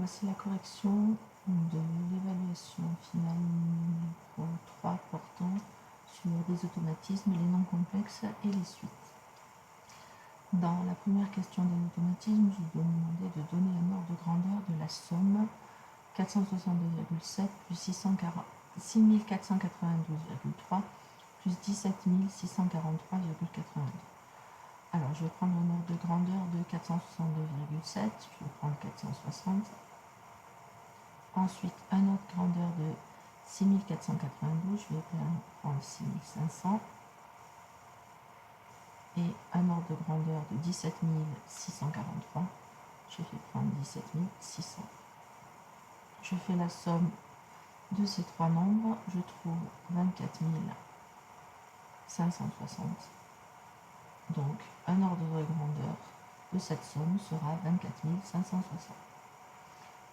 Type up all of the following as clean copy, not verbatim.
Voici la correction de l'évaluation finale numéro 3 portant sur des automatismes, les noms complexes et les suites. Dans la première question des automatismes, je vous demandais de donner un ordre de grandeur de la somme 462,7 plus 6492,3 plus 17 643,82. Alors, je vais prendre un ordre de grandeur de 462,7, je vais prendre 460. Ensuite, un ordre de grandeur de 6492, je vais prendre 6500. Et un ordre de grandeur de 17 643, je vais prendre 17 600. Je fais la somme de ces trois nombres, je trouve 24 560. Donc, un ordre de grandeur de cette somme sera 24 560.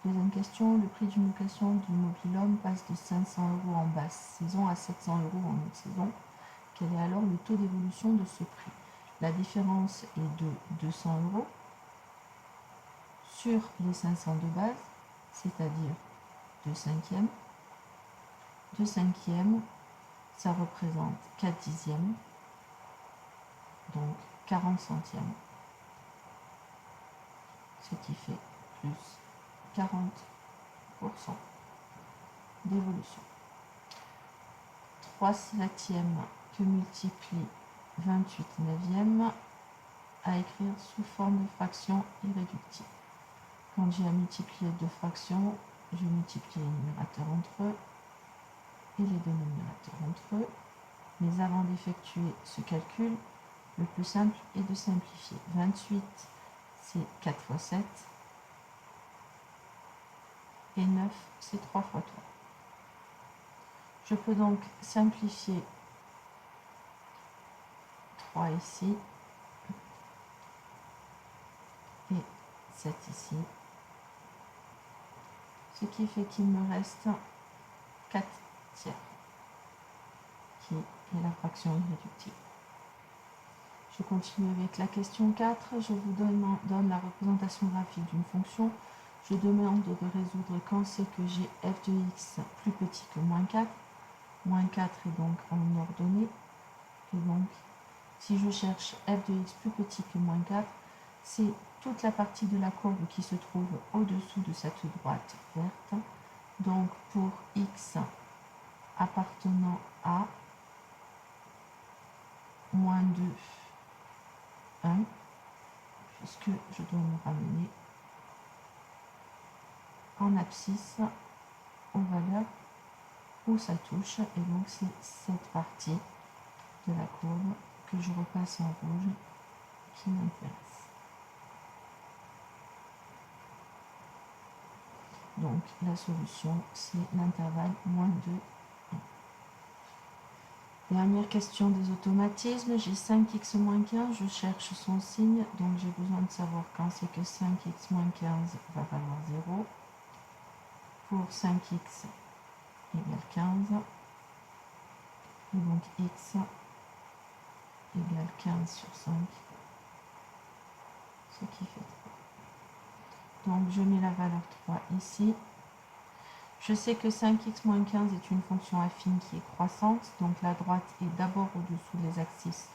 Deuxième question, le prix d'une location du mobil-homme passe de 500 € en basse saison à 700 € en haute saison. Quel est alors le taux d'évolution de ce prix? La différence est de 200 € sur les 500 de base, c'est-à-dire 2 cinquièmes. 2 cinquièmes, ça représente 4 dixièmes, donc 40 centièmes, ce qui fait plus 40% d'évolution. 3 septièmes que multiplie 28 neuvièmes à écrire sous forme de fraction irréductible. Quand j'ai à multiplier deux fractions, je multiplie les numérateurs entre eux et les dénominateurs entre eux. Mais avant d'effectuer ce calcul, le plus simple est de simplifier. 28, c'est 4 fois 7. Et 9, c'est 3 fois 3. Je peux donc simplifier 3 ici et 7 ici. Ce qui fait qu'il me reste 4 tiers, qui est la fraction irréductible. Je continue avec la question 4. Je vous donne la représentation graphique d'une fonction. Je demande de résoudre quand c'est que j'ai f de x plus petit que moins 4. Moins 4 est donc en ordonnée. Et donc, si je cherche f de x plus petit que moins 4, c'est toute la partie de la courbe qui se trouve au-dessous de cette droite verte. Donc, pour x appartenant à moins 2, 1, puisque je dois me ramener en abscisse aux valeurs où ça touche, et donc c'est cette partie de la courbe que je repasse en rouge qui m'intéresse. Donc la solution, c'est l'intervalle moins 2, 1. Dernière question des automatismes, j'ai 5x moins 15, je cherche son signe, donc j'ai besoin de savoir quand c'est que 5x moins 15 va valoir 0. Pour 5x égale 15, et donc x égale 15 sur 5, ce qui fait 3. Donc je mets la valeur 3 ici. Je sais que 5x moins 15 est une fonction affine qui est croissante, donc la droite est d'abord au-dessous des abscisses,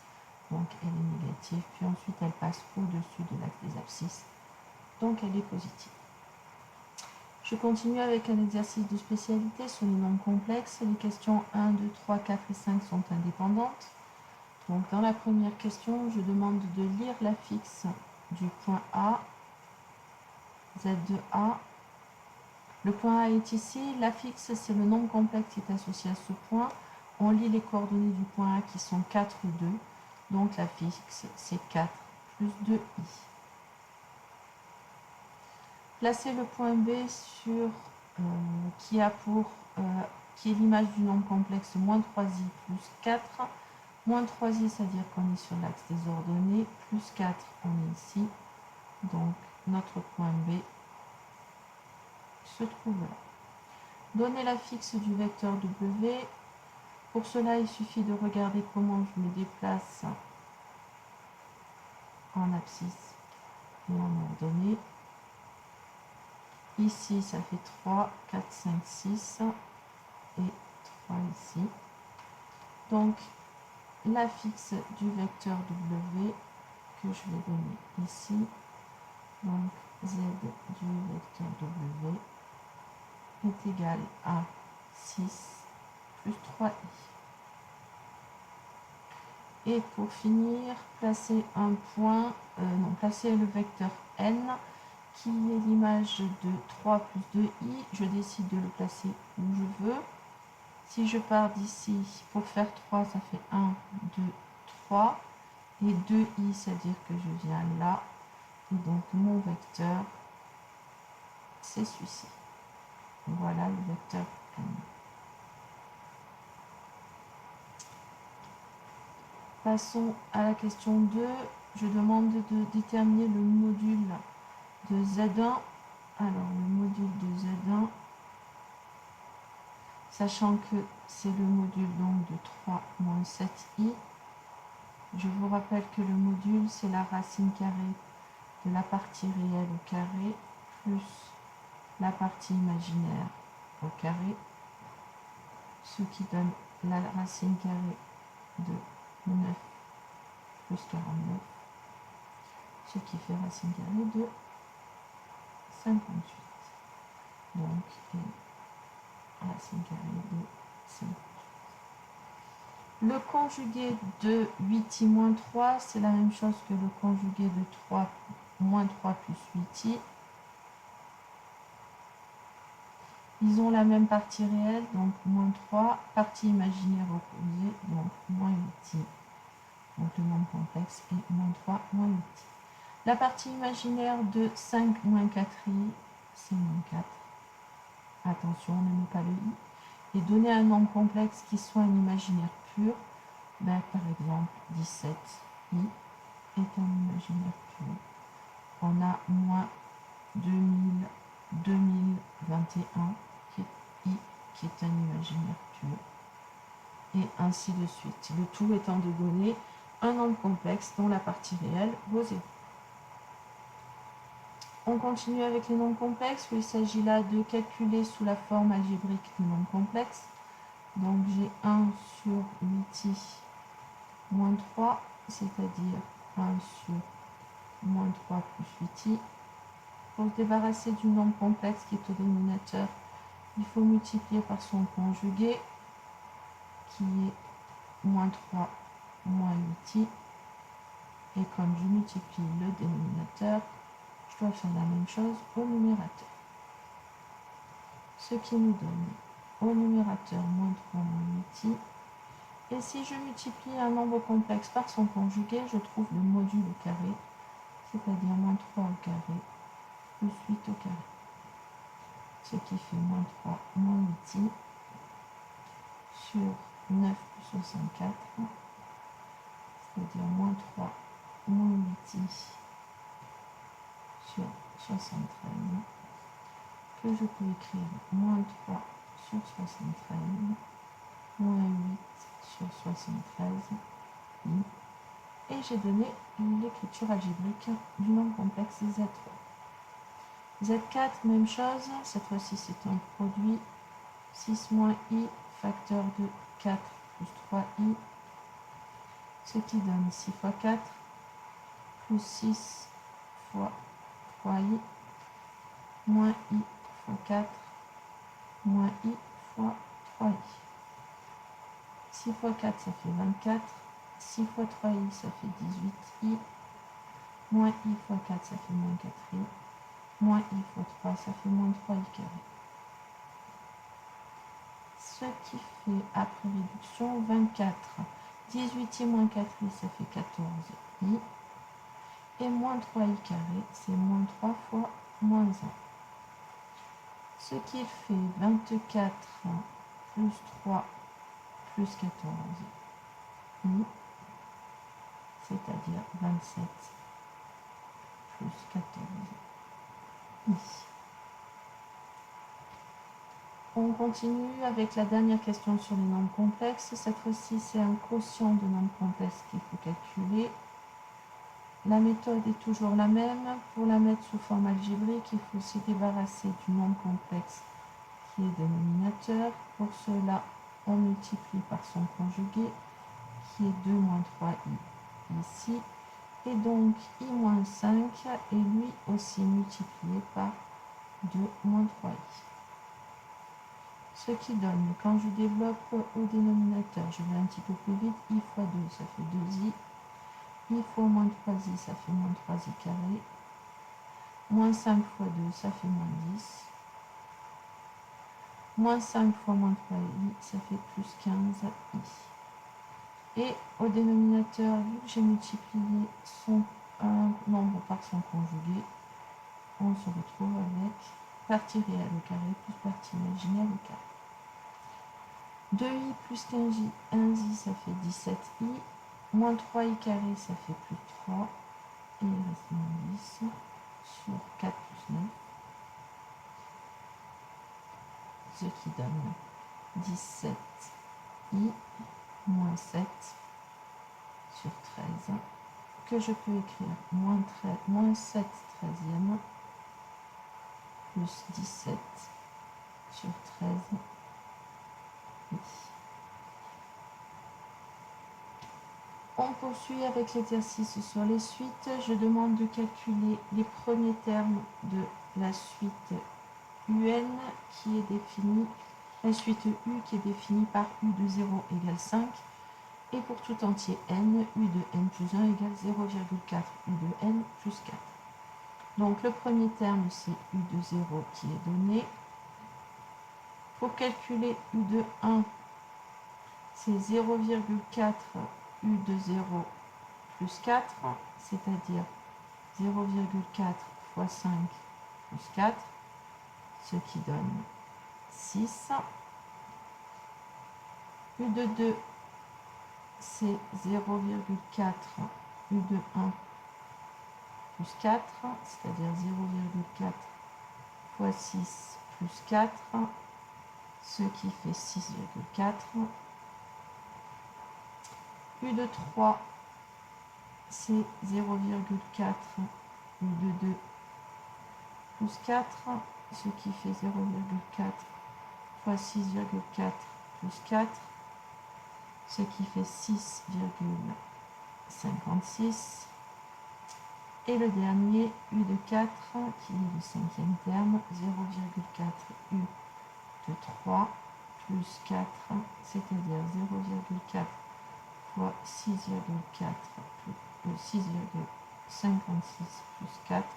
donc elle est négative, puis ensuite elle passe au-dessus de l'axe des abscisses, donc elle est positive. Je continue avec un exercice de spécialité sur les nombres complexes. Les questions 1, 2, 3, 4 et 5 sont indépendantes. Donc dans la première question, je demande de lire la fixe du point A, Z de A. Le point A est ici, la fixe c'est le nombre complexe qui est associé à ce point. On lit les coordonnées du point A qui sont 4, 2. Donc la fixe c'est 4 plus 2i. Placez le point B sur qui est l'image du nombre complexe moins 3i plus 4. Moins 3i, c'est-à-dire qu'on est sur l'axe des ordonnées, plus 4, on est ici. Donc notre point B se trouve là. Donnez la fixe du vecteur W. Pour cela, il suffit de regarder comment je me déplace en abscisse et en ordonnée. Ici, ça fait 3, 4, 5, 6 et 3 ici. Donc, la fixe du vecteur W que je vais donner ici, donc Z du vecteur W est égal à 6 plus 3i. Et pour finir, placer un point, placer le vecteur n qui est l'image de 3 plus 2i. Je décide de le placer où je veux. Si je pars d'ici, pour faire 3, ça fait 1, 2, 3. Et 2i, c'est-à-dire que je viens là. Et donc mon vecteur, c'est celui-ci. Voilà le vecteur n. Passons à la question 2. Je demande de déterminer le module de Z1. Alors, le module de Z1, sachant que c'est le module donc de 3 moins 7i, je vous rappelle que le module, c'est la racine carrée de la partie réelle au carré plus la partie imaginaire au carré, ce qui donne la racine carrée de 9 plus 49, ce qui fait racine carrée de 58. Donc, racine carrée de 58. Le conjugué de 8i-3, c'est la même chose que le conjugué de 3 moins 3 plus 8i. Ils ont la même partie réelle, donc moins 3, partie imaginaire opposée, donc moins 8i. Donc le nombre complexe est moins 3, moins 8i. La partie imaginaire de 5 moins 4i, c'est moins 4. Attention, on ne met pas le i. Et donner un nombre complexe qui soit un imaginaire pur, ben, par exemple 17i est un imaginaire pur. On a moins 2021 qui est i, qui est un imaginaire pur. Et ainsi de suite. Le tout étant de donner un nombre complexe dont la partie réelle vaut 0. On continue avec les nombres complexes où il s'agit là de calculer sous la forme algébrique du nombre complexe. Donc j'ai 1 sur 8i moins 3, c'est-à-dire 1 sur moins 3 plus 8i. Pour se débarrasser du nombre complexe qui est au dénominateur, il faut multiplier par son conjugué, qui est moins 3 moins 8i. Et comme je multiplie le dénominateur, je dois faire la même chose au numérateur. Ce qui nous donne au numérateur moins 3 moins 8i. Et si je multiplie un nombre complexe par son conjugué, je trouve le module au carré, c'est-à-dire moins 3 au carré plus 8 au carré. Ce qui fait moins 3 moins 8i sur 9 plus 64, c'est-à-dire moins 3 moins 8i sur 73, que je peux écrire moins 3 sur 73, moins 8 sur 73, et j'ai donné l'écriture algébrique du nombre complexe Z3. Z4, même chose, cette fois-ci c'est un produit, 6 moins i, facteur de 4 plus 3i, ce qui donne 6 fois 4, plus 6 fois 3i, moins i fois 4, moins i fois 3i. 6 fois 4, ça fait 24. 6 fois 3i, ça fait 18i. Moins i fois 4, ça fait moins 4i. Moins i fois 3, ça fait moins 3i carré. Ce qui fait, après réduction, 24. 18i moins 4i, ça fait 14i. Et moins 3i carré, c'est moins 3 fois moins 1. Ce qui fait 24 plus 3 plus 14i, c'est-à-dire 27 plus 14i. On continue avec la dernière question sur les nombres complexes. Cette fois-ci, c'est un quotient de nombres complexes qu'il faut calculer. La méthode est toujours la même. Pour la mettre sous forme algébrique, il faut se débarrasser du nombre complexe qui est dénominateur. Pour cela, on multiplie par son conjugué, qui est 2 moins 3i ici. Et donc, i moins 5 est lui aussi multiplié par 2 moins 3i. Ce qui donne, quand je développe au dénominateur, je vais un petit peu plus vite, i fois 2, ça fait 2i. I fois moins 3i, ça fait moins 3i carré. Moins 5 fois 2, ça fait moins 10. Moins 5 fois moins 3i, ça fait plus 15i. Et au dénominateur, vu que j'ai multiplié un nombre par son conjugué, on se retrouve avec partie réelle au carré plus partie imaginaire au carré. 2i plus 15i, 1i, ça fait 17i. Moins 3i carré, ça fait plus 3. Et il reste moins 10 sur 4 plus 9. Ce qui donne 17i moins 7 sur 13. Que je peux écrire moins 7 treizième plus 17 sur 13. Oui. On poursuit avec l'exercice sur les suites. Je demande de calculer les premiers termes de la suite UN qui est définie, la suite U qui est définie par U de 0 égale 5 et pour tout entier n, U de n plus 1 égale 0,4 U de n plus 4. Donc le premier terme c'est U de 0 qui est donné. Pour calculer U de 1, c'est 0,4 U de 0 plus 4, c'est-à-dire 0,4 fois 5 plus 4, ce qui donne 6. U de 2, c'est 0,4 U de 1 plus 4, c'est-à-dire 0,4 fois 6 plus 4, ce qui fait 6,4. U de 3, c'est 0,4 U de 2 plus 4, ce qui fait 0,4 fois 6,4 plus 4, ce qui fait 6,56. Et le dernier, U de 4, qui est le cinquième terme, 0,4 U de 3 plus 4, c'est-à-dire 0,4 fois 6,56 plus 4,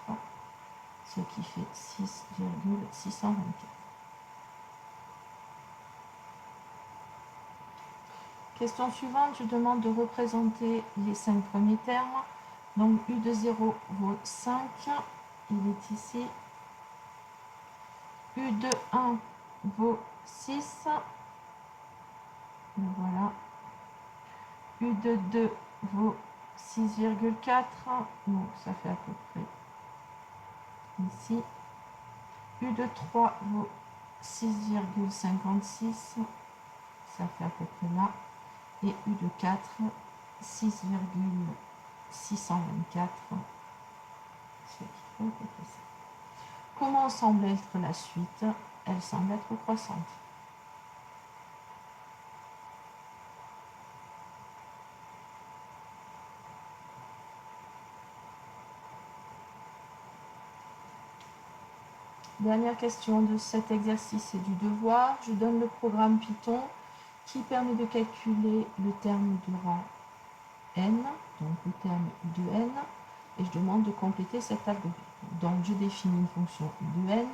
ce qui fait 6,624. Question suivante, je demande de représenter les 5 premiers termes. Donc U de 0 vaut 5, il est ici. U de 1 vaut 6, le voilà. U de 2 vaut 6,4, donc ça fait à peu près ici. U de 3 vaut 6,56, ça fait à peu près là. Et U de 4, 6,624, ce qui fait à peu près ça. Comment semble être la suite? Elle semble être croissante. Dernière question de cet exercice et du devoir. Je donne le programme Python qui permet de calculer le terme du rang n, donc le terme U de n, et je demande de compléter cet algorithme. Donc je définis une fonction U de n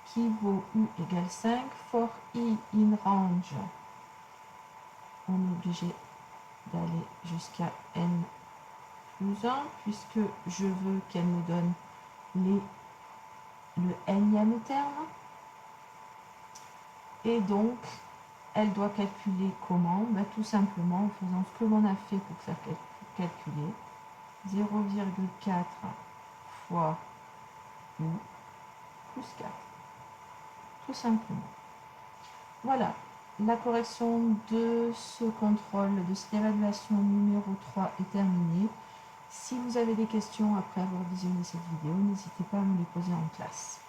qui vaut U égale 5. For i in range, on est obligé d'aller jusqu'à n plus 1 puisque je veux qu'elle me donne le nème terme. Et donc, elle doit calculer comment? Tout simplement en faisant ce que l'on a fait pour faire calculer 0,4 fois U plus 4. Tout simplement. Voilà, la correction de ce contrôle, de cette évaluation numéro 3 est terminée. Si vous avez des questions après avoir visionné cette vidéo, n'hésitez pas à me les poser en classe.